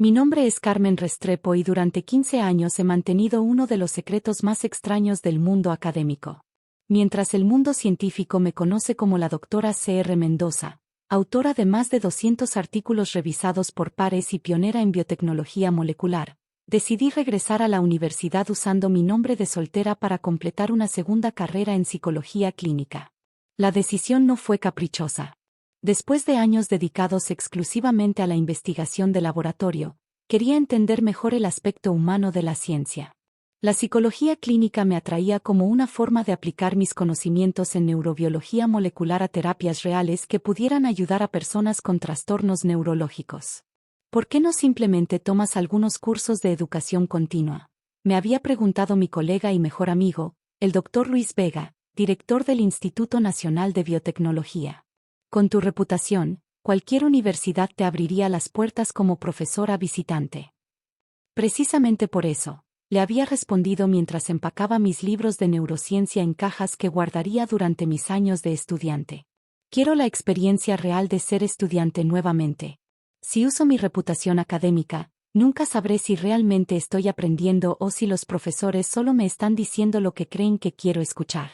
Mi nombre es Carmen Restrepo y durante 15 años he mantenido uno de los secretos más extraños del mundo académico. Mientras el mundo científico me conoce como la doctora C.R. Mendoza, autora de más de 200 artículos revisados por pares y pionera en biotecnología molecular, decidí regresar a la universidad usando mi nombre de soltera para completar una segunda carrera en psicología clínica. La decisión no fue caprichosa. Después de años dedicados exclusivamente a la investigación de laboratorio, quería entender mejor el aspecto humano de la ciencia. La psicología clínica me atraía como una forma de aplicar mis conocimientos en neurobiología molecular a terapias reales que pudieran ayudar a personas con trastornos neurológicos. ¿Por qué no simplemente tomas algunos cursos de educación continua? Me había preguntado mi colega y mejor amigo, el Dr. Luis Vega, director del Instituto Nacional de Biotecnología. Con tu reputación, cualquier universidad te abriría las puertas como profesora visitante. Precisamente por eso, le había respondido mientras empacaba mis libros de neurociencia en cajas que guardaría durante mis años de estudiante. Quiero la experiencia real de ser estudiante nuevamente. Si uso mi reputación académica, nunca sabré si realmente estoy aprendiendo o si los profesores solo me están diciendo lo que creen que quiero escuchar.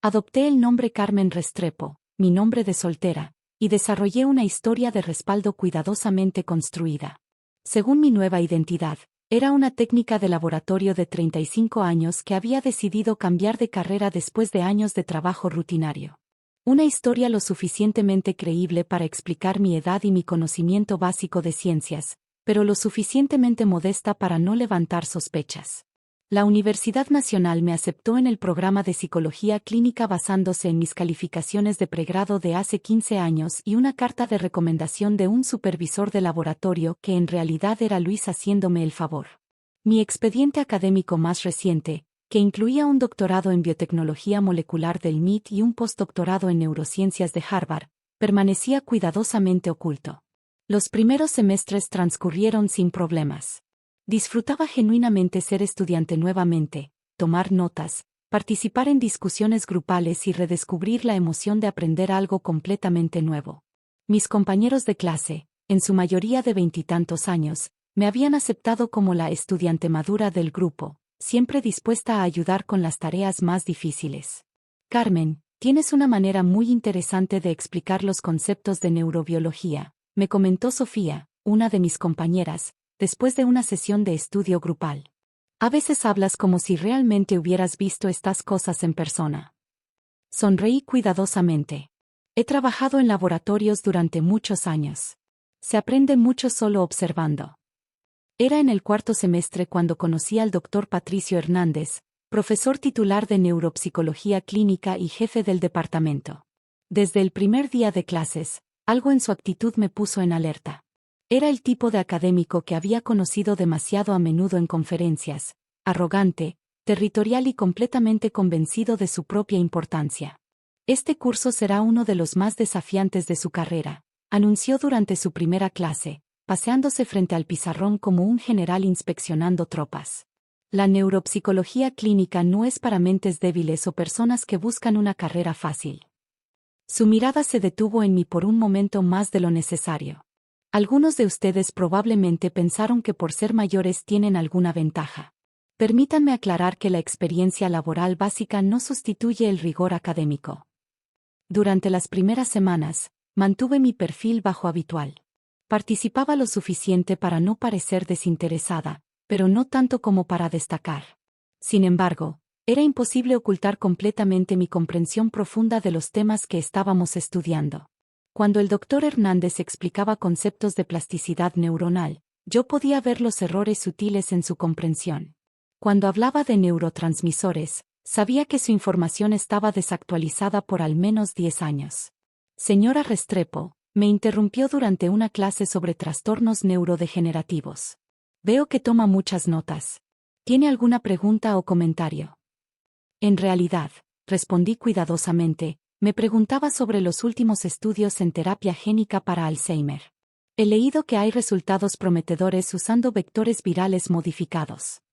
Adopté el nombre Carmen Restrepo, mi nombre de soltera, y desarrollé una historia de respaldo cuidadosamente construida. Según mi nueva identidad, era una técnica de laboratorio de 35 años que había decidido cambiar de carrera después de años de trabajo rutinario. Una historia lo suficientemente creíble para explicar mi edad y mi conocimiento básico de ciencias, pero lo suficientemente modesta para no levantar sospechas. La Universidad Nacional me aceptó en el programa de psicología clínica basándose en mis calificaciones de pregrado de hace 15 años y una carta de recomendación de un supervisor de laboratorio que en realidad era Luis haciéndome el favor. Mi expediente académico más reciente, que incluía un doctorado en biotecnología molecular del MIT y un postdoctorado en neurociencias de Harvard, permanecía cuidadosamente oculto. Los primeros semestres transcurrieron sin problemas. Disfrutaba genuinamente ser estudiante nuevamente, tomar notas, participar en discusiones grupales y redescubrir la emoción de aprender algo completamente nuevo. Mis compañeros de clase, en su mayoría de 20 y tantos años, me habían aceptado como la estudiante madura del grupo, siempre dispuesta a ayudar con las tareas más difíciles. Carmen, tienes una manera muy interesante de explicar los conceptos de neurobiología, me comentó Sofía, una de mis compañeras, después de una sesión de estudio grupal. A veces hablas como si realmente hubieras visto estas cosas en persona. Sonreí cuidadosamente. He trabajado en laboratorios durante muchos años. Se aprende mucho solo observando. Era en el cuarto semestre cuando conocí al Dr. Patricio Hernández, profesor titular de neuropsicología clínica y jefe del departamento. Desde el primer día de clases, algo en su actitud me puso en alerta. Era el tipo de académico que había conocido demasiado a menudo en conferencias, arrogante, territorial y completamente convencido de su propia importancia. Este curso será uno de los más desafiantes de su carrera, anunció durante su primera clase, paseándose frente al pizarrón como un general inspeccionando tropas. La neuropsicología clínica no es para mentes débiles o personas que buscan una carrera fácil. Su mirada se detuvo en mí por un momento más de lo necesario. Algunos de ustedes probablemente pensaron que por ser mayores tienen alguna ventaja. Permítanme aclarar que la experiencia laboral básica no sustituye el rigor académico. Durante las primeras semanas, mantuve mi perfil bajo habitual. Participaba lo suficiente para no parecer desinteresada, pero no tanto como para destacar. Sin embargo, era imposible ocultar completamente mi comprensión profunda de los temas que estábamos estudiando. Cuando el Dr. Hernández explicaba conceptos de plasticidad neuronal, yo podía ver los errores sutiles en su comprensión. Cuando hablaba de neurotransmisores, sabía que su información estaba desactualizada por al menos 10 años. Señora Restrepo, me interrumpió durante una clase sobre trastornos neurodegenerativos. Veo que toma muchas notas. ¿Tiene alguna pregunta o comentario? En realidad, respondí cuidadosamente, me preguntaba sobre los últimos estudios en terapia génica para Alzheimer. He leído que hay resultados prometedores usando vectores virales modificados.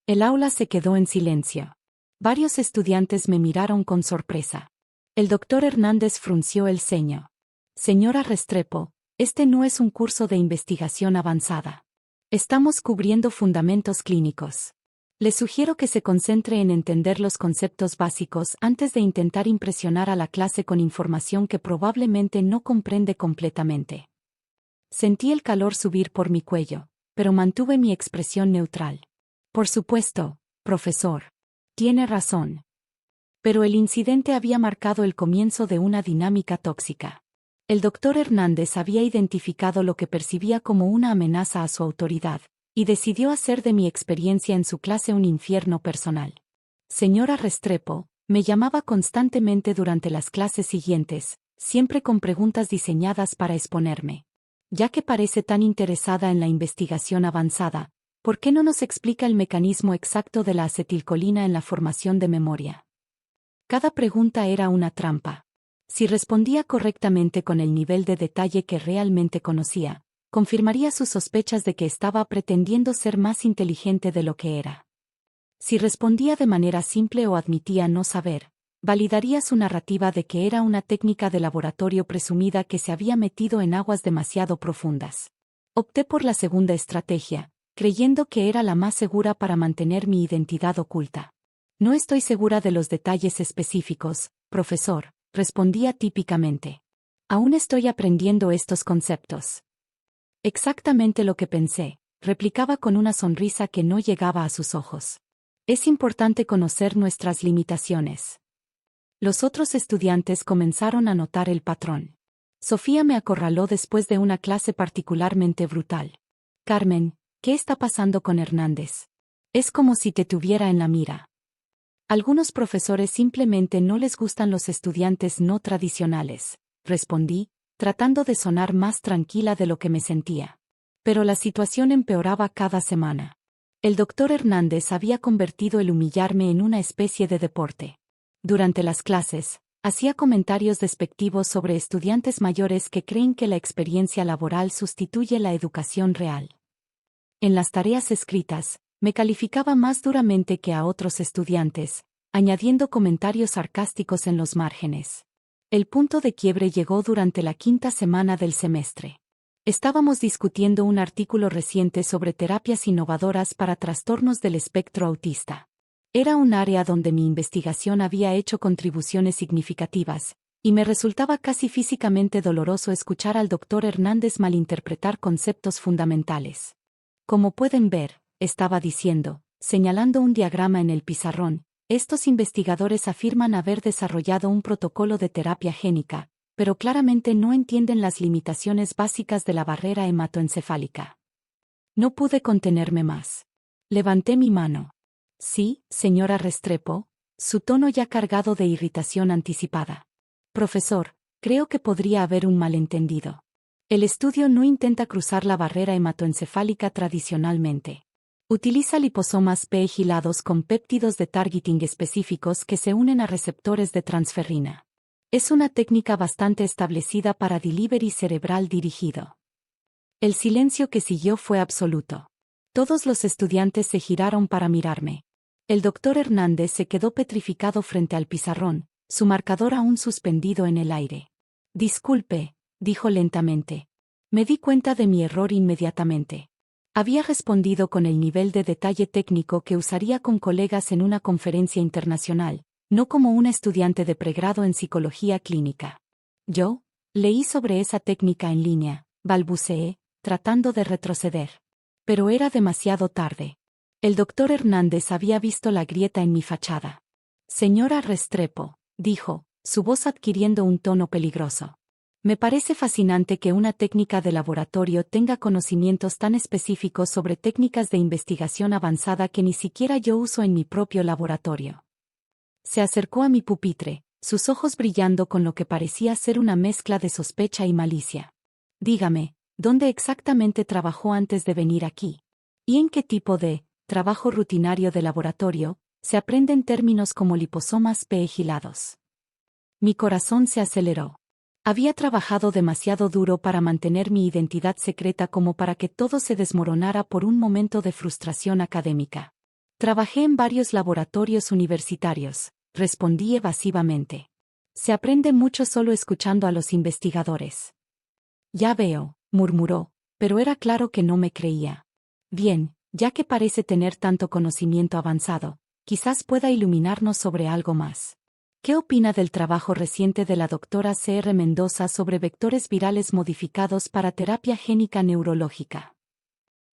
El aula se quedó en silencio. Varios estudiantes me miraron con sorpresa. El Dr. Hernández frunció el ceño. Señora Restrepo, Este no es un curso de investigación avanzada. Estamos cubriendo fundamentos clínicos. Le sugiero que se concentre en entender los conceptos básicos antes de intentar impresionar a la clase con información que probablemente no comprende completamente. Sentí el calor subir por mi cuello, pero mantuve mi expresión neutral. Por supuesto, profesor. Tiene razón. Pero el incidente había marcado el comienzo de una dinámica tóxica. El doctor Hernández había identificado lo que percibía como una amenaza a su autoridad, y decidió hacer de mi experiencia en su clase un infierno personal. Señora Restrepo, me llamaba constantemente durante las clases siguientes, siempre con preguntas diseñadas para exponerme. Ya que parece tan interesada en la investigación avanzada, ¿por qué no nos explica el mecanismo exacto de la acetilcolina en la formación de memoria? Cada pregunta era una trampa. Si respondía correctamente con el nivel de detalle que realmente conocía, confirmaría sus sospechas de que estaba pretendiendo ser más inteligente de lo que era. Si respondía de manera simple o admitía no saber, validaría su narrativa de que era una técnica de laboratorio presumida que se había metido en aguas demasiado profundas. Opté por la segunda estrategia, creyendo que era la más segura para mantener mi identidad oculta. No estoy segura de los detalles específicos, profesor, respondía típicamente. Aún estoy aprendiendo estos conceptos. Exactamente lo que pensé, replicaba con una sonrisa que no llegaba a sus ojos. Es importante conocer nuestras limitaciones. Los otros estudiantes comenzaron a notar el patrón. Sofía me acorraló después de una clase particularmente brutal. Carmen, ¿qué está pasando con Hernández? Es como si te tuviera en la mira. Algunos profesores simplemente no les gustan los estudiantes no tradicionales, respondí, tratando de sonar más tranquila de lo que me sentía. Pero la situación empeoraba cada semana. El doctor Hernández había convertido el humillarme en una especie de deporte. Durante las clases, hacía comentarios despectivos sobre estudiantes mayores que creen que la experiencia laboral sustituye la educación real. En las tareas escritas, me calificaba más duramente que a otros estudiantes, añadiendo comentarios sarcásticos en los márgenes. El punto de quiebre llegó durante la quinta semana del semestre. Estábamos discutiendo un artículo reciente sobre terapias innovadoras para trastornos del espectro autista. Era un área donde mi investigación había hecho contribuciones significativas, y me resultaba casi físicamente doloroso escuchar al doctor Hernández malinterpretar conceptos fundamentales. Como pueden ver, estaba diciendo, señalando un diagrama en el pizarrón, estos investigadores afirman haber desarrollado un protocolo de terapia génica, pero claramente no entienden las limitaciones básicas de la barrera hematoencefálica. No pude contenerme más. Levanté mi mano. Sí, señora Restrepo, su tono ya cargado de irritación anticipada. Profesor, creo que podría haber un malentendido. El estudio no intenta cruzar la barrera hematoencefálica tradicionalmente. Utiliza liposomas P agilados con péptidos de targeting específicos que se unen a receptores de transferrina. Es una técnica bastante establecida para delivery cerebral dirigido. El silencio que siguió fue absoluto. Todos los estudiantes se giraron para mirarme. El doctor Hernández se quedó petrificado frente al pizarrón, su marcador aún suspendido en el aire. Disculpe, dijo lentamente. Me di cuenta de mi error inmediatamente. Había respondido con el nivel de detalle técnico que usaría con colegas en una conferencia internacional, no como una estudiante de pregrado en psicología clínica. Yo leí sobre esa técnica en línea, balbuceé, tratando de retroceder. Pero era demasiado tarde. El doctor Hernández había visto la grieta en mi fachada. Señora Restrepo, dijo, su voz adquiriendo un tono peligroso. Me parece fascinante que una técnica de laboratorio tenga conocimientos tan específicos sobre técnicas de investigación avanzada que ni siquiera yo uso en mi propio laboratorio. Se acercó a mi pupitre, sus ojos brillando con lo que parecía ser una mezcla de sospecha y malicia. Dígame, ¿dónde exactamente trabajó antes de venir aquí? ¿Y en qué tipo de trabajo rutinario de laboratorio se aprenden términos como liposomas P agilados? Mi corazón se aceleró. Había trabajado demasiado duro para mantener mi identidad secreta como para que todo se desmoronara por un momento de frustración académica. Trabajé en varios laboratorios universitarios, respondí evasivamente. Se aprende mucho solo escuchando a los investigadores. Ya veo, murmuró, pero era claro que no me creía. Bien, ya que parece tener tanto conocimiento avanzado, quizás pueda iluminarnos sobre algo más. ¿Qué opina del trabajo reciente de la doctora C.R. Mendoza sobre vectores virales modificados para terapia génica neurológica?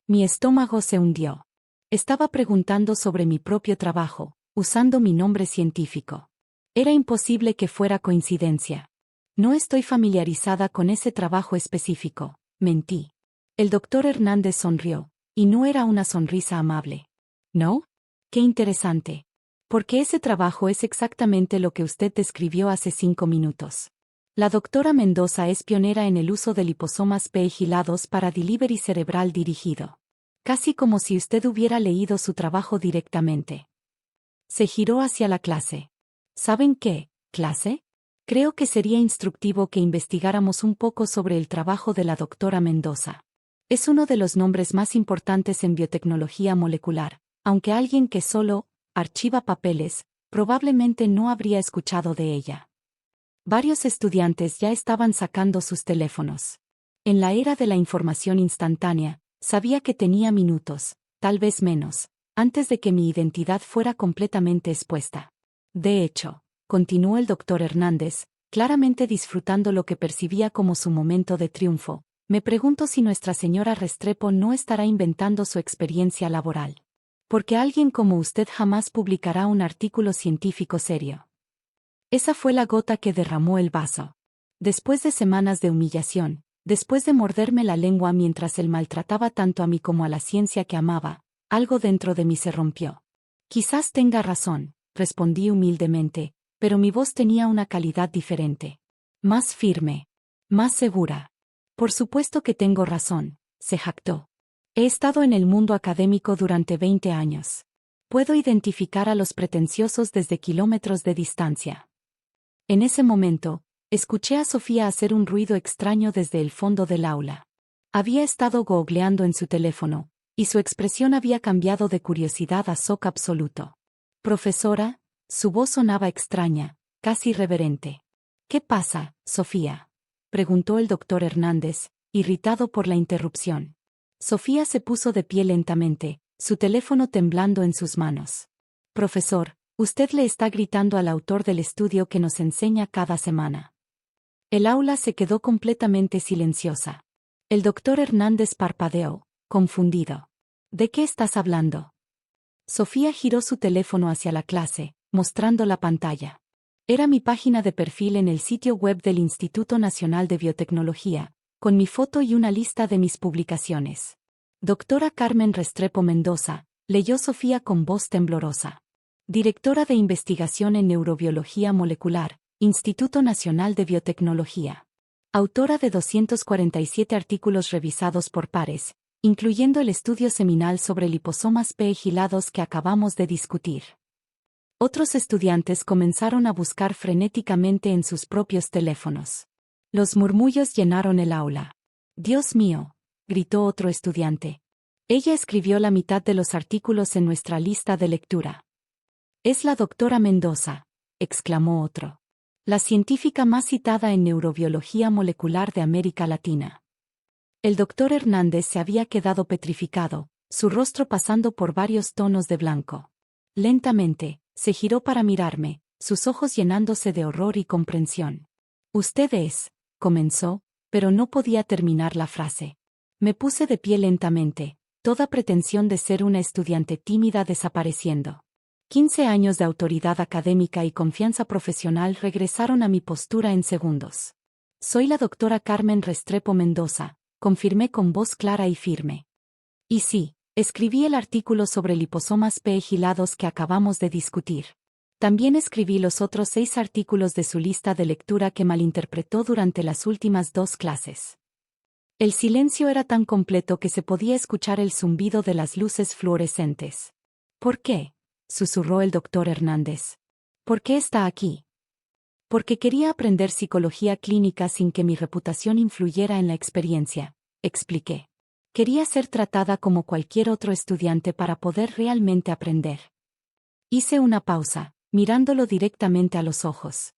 Mi estómago se hundió. Estaba preguntando sobre mi propio trabajo, usando mi nombre científico. Era imposible que fuera coincidencia. No estoy familiarizada con ese trabajo específico, mentí. El doctor Hernández sonrió, y no era una sonrisa amable. ¿No? Qué interesante. Porque ese trabajo es exactamente lo que usted describió hace 5 minutos. La doctora Mendoza es pionera en el uso de liposomas P gilados para delivery cerebral dirigido. Casi como si usted hubiera leído su trabajo directamente. Se giró hacia la clase. ¿Saben qué, clase? Creo que sería instructivo que investigáramos un poco sobre el trabajo de la doctora Mendoza. Es uno de los nombres más importantes en biotecnología molecular, aunque alguien que solo archiva papeles, probablemente no habría escuchado de ella. Varios estudiantes ya estaban sacando sus teléfonos. En la era de la información instantánea, sabía que tenía minutos, tal vez menos, antes de que mi identidad fuera completamente expuesta. De hecho, continuó el doctor Hernández, claramente disfrutando lo que percibía como su momento de triunfo, me pregunto si Nuestra Señora Restrepo no estará inventando su experiencia laboral. Porque alguien como usted jamás publicará un artículo científico serio. Esa fue la gota que derramó el vaso. Después de semanas de humillación, después de morderme la lengua mientras él maltrataba tanto a mí como a la ciencia que amaba, algo dentro de mí se rompió. Quizás tenga razón, respondí humildemente, pero mi voz tenía una calidad diferente. Más firme. Más segura. Por supuesto que tengo razón, se jactó. He estado en el mundo académico durante 20 años. Puedo identificar a los pretenciosos desde kilómetros de distancia. En ese momento, escuché a Sofía hacer un ruido extraño desde el fondo del aula. Había estado googleando en su teléfono, y su expresión había cambiado de curiosidad a shock absoluto. Profesora, su voz sonaba extraña, casi irreverente. ¿Qué pasa, Sofía?, preguntó el doctor Hernández, irritado por la interrupción. Sofía se puso de pie lentamente, su teléfono temblando en sus manos. Profesor, usted le está gritando al autor del estudio que nos enseña cada semana. El aula se quedó completamente silenciosa. El doctor Hernández parpadeó, confundido. ¿De qué estás hablando? Sofía giró su teléfono hacia la clase, mostrando la pantalla. Era mi página de perfil en el sitio web del Instituto Nacional de Biotecnología, con mi foto y una lista de mis publicaciones. Doctora Carmen Restrepo Mendoza, leyó Sofía con voz temblorosa. Directora de Investigación en Neurobiología Molecular, Instituto Nacional de Biotecnología. Autora de 247 artículos revisados por pares, incluyendo el estudio seminal sobre liposomas P gilados que acabamos de discutir. Otros estudiantes comenzaron a buscar frenéticamente en sus propios teléfonos. Los murmullos llenaron el aula. «Dios mío», gritó otro estudiante. Ella escribió la mitad de los artículos en nuestra lista de lectura. «Es la doctora Mendoza», exclamó otro. «La científica más citada en neurobiología molecular de América Latina». El doctor Hernández se había quedado petrificado, su rostro pasando por varios tonos de blanco. Lentamente, se giró para mirarme, sus ojos llenándose de horror y comprensión. «Usted es», comenzó, pero no podía terminar la frase. Me puse de pie lentamente, toda pretensión de ser una estudiante tímida desapareciendo. 15 años de autoridad académica y confianza profesional regresaron a mi postura en segundos. «Soy la doctora Carmen Restrepo Mendoza», confirmé con voz clara y firme. «Y sí, escribí el artículo sobre liposomas P gilados que acabamos de discutir. También escribí los otros 6 artículos de su lista de lectura que malinterpretó durante las últimas 2 clases». El silencio era tan completo que se podía escuchar el zumbido de las luces fluorescentes. «¿Por qué?», susurró el doctor Hernández. «¿Por qué está aquí?». «Porque quería aprender psicología clínica sin que mi reputación influyera en la experiencia», expliqué. «Quería ser tratada como cualquier otro estudiante para poder realmente aprender». Hice una pausa, mirándolo directamente a los ojos.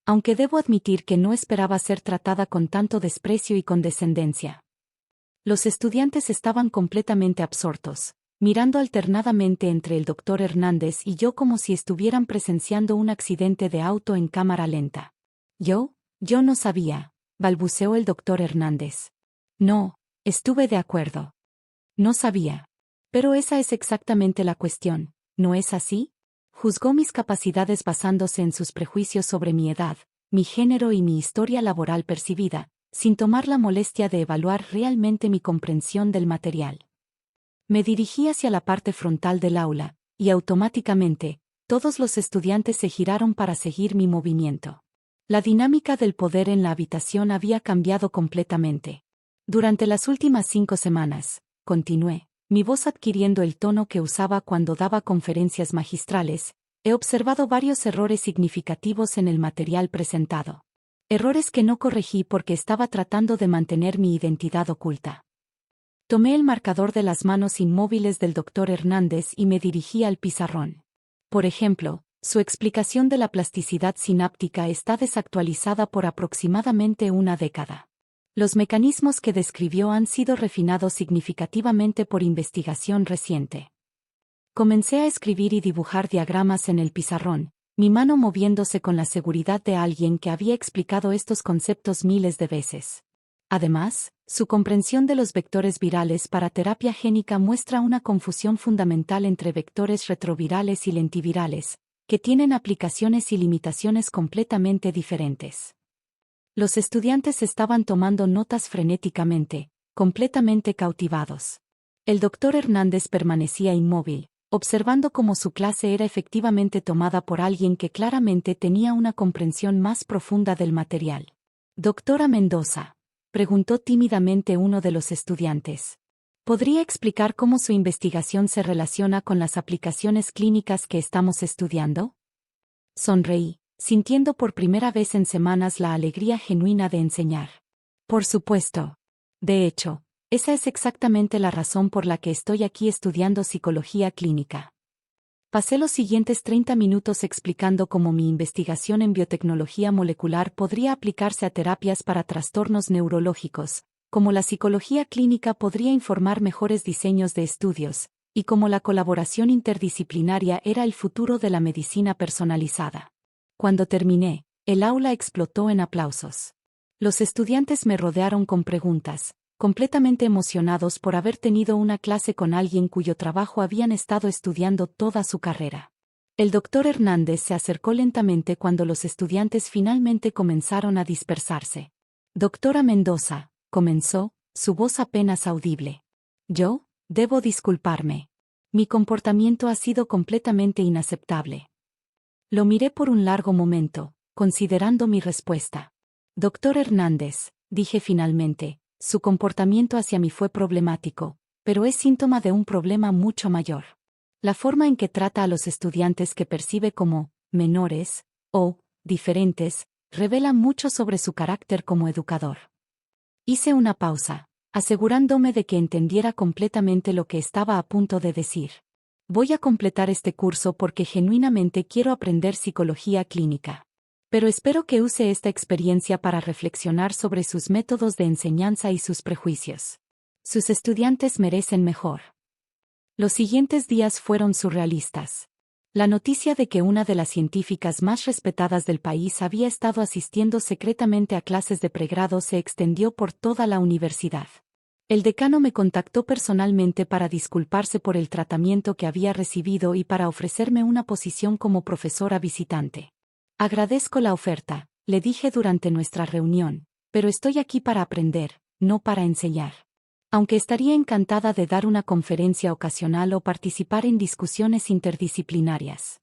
aunque debo admitir que no esperaba ser tratada con tanto desprecio y condescendencia. Los estudiantes estaban completamente absortos, mirando alternadamente entre el doctor Hernández y yo como si estuvieran presenciando un accidente de auto en cámara lenta. Yo no sabía, balbuceó el doctor Hernández. No, estuve de acuerdo. No sabía. Pero esa es exactamente la cuestión, ¿no es así? Juzgó mis capacidades basándose en sus prejuicios sobre mi edad, mi género y mi historia laboral percibida, sin tomar la molestia de evaluar realmente mi comprensión del material. Me dirigí hacia la parte frontal del aula, y automáticamente, todos los estudiantes se giraron para seguir mi movimiento. La dinámica del poder en la habitación había cambiado completamente. Durante las últimas 5 semanas, continué, mi voz adquiriendo el tono que usaba cuando daba conferencias magistrales, he observado varios errores significativos en el material presentado. Errores que no corregí porque estaba tratando de mantener mi identidad oculta. Tomé el marcador de las manos inmóviles del doctor Hernández y me dirigí al pizarrón. Por ejemplo, su explicación de la plasticidad sináptica está desactualizada por aproximadamente una década. Los mecanismos que describió han sido refinados significativamente por investigación reciente. Comencé a escribir y dibujar diagramas en el pizarrón, mi mano moviéndose con la seguridad de alguien que había explicado estos conceptos miles de veces. Además, su comprensión de los vectores virales para terapia génica muestra una confusión fundamental entre vectores retrovirales y lentivirales, que tienen aplicaciones y limitaciones completamente diferentes. Los estudiantes estaban tomando notas frenéticamente, completamente cautivados. El doctor Hernández permanecía inmóvil, observando cómo su clase era efectivamente tomada por alguien que claramente tenía una comprensión más profunda del material. Doctora Mendoza, preguntó tímidamente uno de los estudiantes. ¿Podría explicar cómo su investigación se relaciona con las aplicaciones clínicas que estamos estudiando? Sonreí, sintiendo por primera vez en semanas la alegría genuina de enseñar. Por supuesto. De hecho, esa es exactamente la razón por la que estoy aquí estudiando psicología clínica. Pasé los siguientes 30 minutos explicando cómo mi investigación en biotecnología molecular podría aplicarse a terapias para trastornos neurológicos, cómo la psicología clínica podría informar mejores diseños de estudios, y cómo la colaboración interdisciplinaria era el futuro de la medicina personalizada. Cuando terminé, el aula explotó en aplausos. Los estudiantes me rodearon con preguntas, completamente emocionados por haber tenido una clase con alguien cuyo trabajo habían estado estudiando toda su carrera. El doctor Hernández se acercó lentamente cuando los estudiantes finalmente comenzaron a dispersarse. Doctora Mendoza, comenzó, su voz apenas audible. Yo, debo disculparme. Mi comportamiento ha sido completamente inaceptable. Lo miré por un largo momento, considerando mi respuesta. Doctor Hernández, dije finalmente, su comportamiento hacia mí fue problemático, pero es síntoma de un problema mucho mayor. La forma en que trata a los estudiantes que percibe como menores o diferentes revela mucho sobre su carácter como educador. Hice una pausa, asegurándome de que entendiera completamente lo que estaba a punto de decir. Voy a completar este curso porque genuinamente quiero aprender psicología clínica. Pero espero que use esta experiencia para reflexionar sobre sus métodos de enseñanza y sus prejuicios. Sus estudiantes merecen mejor. Los siguientes días fueron surrealistas. La noticia de que una de las científicas más respetadas del país había estado asistiendo secretamente a clases de pregrado se extendió por toda la universidad. El decano me contactó personalmente para disculparse por el tratamiento que había recibido y para ofrecerme una posición como profesora visitante. Agradezco la oferta, le dije durante nuestra reunión, pero estoy aquí para aprender, no para enseñar. Aunque estaría encantada de dar una conferencia ocasional o participar en discusiones interdisciplinarias.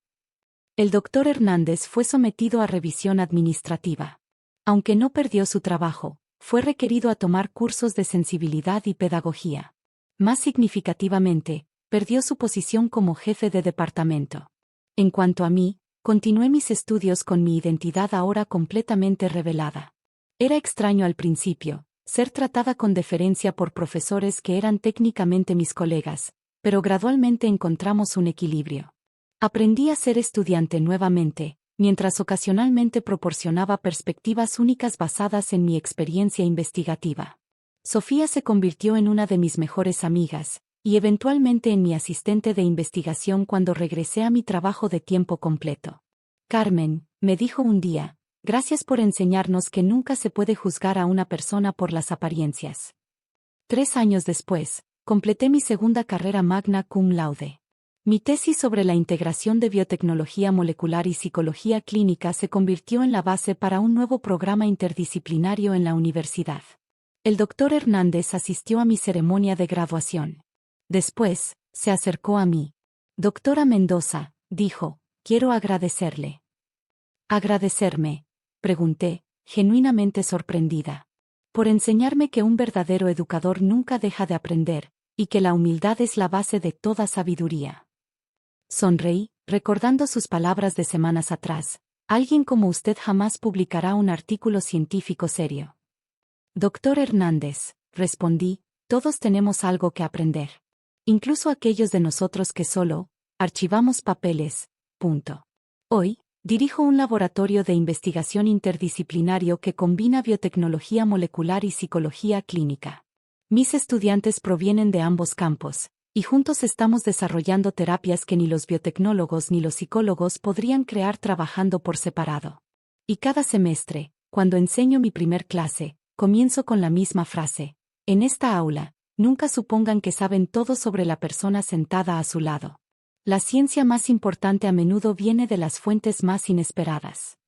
El doctor Hernández fue sometido a revisión administrativa. Aunque no perdió su trabajo, fue requerido a tomar cursos de sensibilidad y pedagogía. Más significativamente, perdió su posición como jefe de departamento. En cuanto a mí, continué mis estudios con mi identidad ahora completamente revelada. Era extraño al principio, ser tratada con deferencia por profesores que eran técnicamente mis colegas, pero gradualmente encontramos un equilibrio. Aprendí a ser estudiante nuevamente, mientras ocasionalmente proporcionaba perspectivas únicas basadas en mi experiencia investigativa. Sofía se convirtió en una de mis mejores amigas, y eventualmente en mi asistente de investigación cuando regresé a mi trabajo de tiempo completo. Carmen, me dijo un día, gracias por enseñarnos que nunca se puede juzgar a una persona por las apariencias. 3 años después, completé mi segunda carrera magna cum laude. Mi tesis sobre la integración de biotecnología molecular y psicología clínica se convirtió en la base para un nuevo programa interdisciplinario en la universidad. El doctor Hernández asistió a mi ceremonia de graduación. Después, se acercó a mí. Doctora Mendoza, dijo, quiero agradecerle. ¿Agradecerme?, pregunté, genuinamente sorprendida. Por enseñarme que un verdadero educador nunca deja de aprender, y que la humildad es la base de toda sabiduría. Sonreí, recordando sus palabras de semanas atrás. Alguien como usted jamás publicará un artículo científico serio. Doctor Hernández, respondí, todos tenemos algo que aprender. Incluso aquellos de nosotros que solo archivamos papeles. Hoy, dirijo un laboratorio de investigación interdisciplinario que combina biotecnología molecular y psicología clínica. Mis estudiantes provienen de ambos campos, y juntos estamos desarrollando terapias que ni los biotecnólogos ni los psicólogos podrían crear trabajando por separado. Y cada semestre, cuando enseño mi primer clase, comienzo con la misma frase. En esta aula, nunca supongan que saben todo sobre la persona sentada a su lado. La ciencia más importante a menudo viene de las fuentes más inesperadas.